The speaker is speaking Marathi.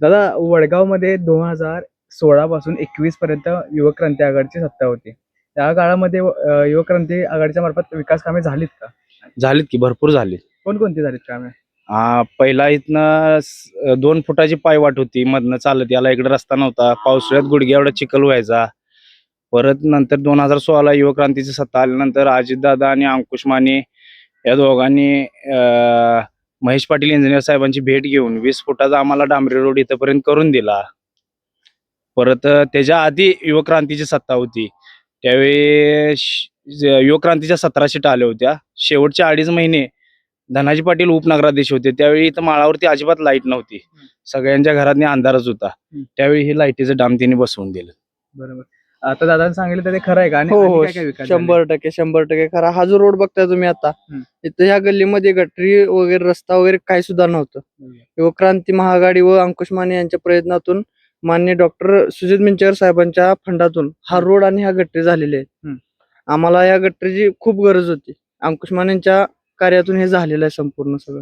दादा, वडगावमध्ये 2016 पासून 21 पर्यंत युवक क्रांती आघाडीची सत्ता होती. त्या काळामध्ये युवक क्रांती आघाडीच्या मार्फत विकास कामे झालीत का? झालीत की भरपूर झाली. कोणकोणती झालीत कामे? पहिला इथनं 2 फुटाची पायवाट होती, मधनं चालत याला इकडे रस्ता नव्हता. पावसाळ्यात गुडघे एवढा चिखल व्हायचा. परत नंतर 2016 युवक क्रांतीची सत्ता आल्यानंतर अजितदादा आणि अंकुश माने या दोघांनी महेश पाटील इंजिनियर साहेबांची भेट घेऊन 20 फुटाचा आम्हाला डांबरी रोड इथपर्यंत करून दिला. परत त्याच्या आधी युवक क्रांतीची सत्ता होती त्यावेळी युवक क्रांतीच्या 17 सीटा आल्या होत्या. शेवटचे 2.5 महिने धनाजी पाटील उपनगराध्यक्ष होते. त्यावेळी इथं माळावरती अजिबात लाईट नव्हती. सगळ्यांच्या घरात अंधारच होता. त्यावेळी हे लाईटीचं डाम त्यांनी बसवून दिलं. बरोबर. आता दादांनी सांगितलं तर ते खरं आहे का? आणि हो आणि हो, काय काय विकास झाले? 100% खरा. हा जो रोड बघताय तुम्ही आता, इथं ह्या गल्लीमध्ये गटरी वगैरे रस्ता वगैरे काही सुद्धा नव्हतं. युवक क्रांती महाआघाडी व अंकुश माने यांच्या प्रयत्नातून माननीय डॉक्टर सुजित मिंचकर साहेबांच्या फंडातून हा रोड आणि ह्या गटरी झालेले आहेत. आम्हाला या गटरीची खूप गरज होती. अंकुश मानेंच्या कार्यातून हे झालेलं आहे संपूर्ण सगळं.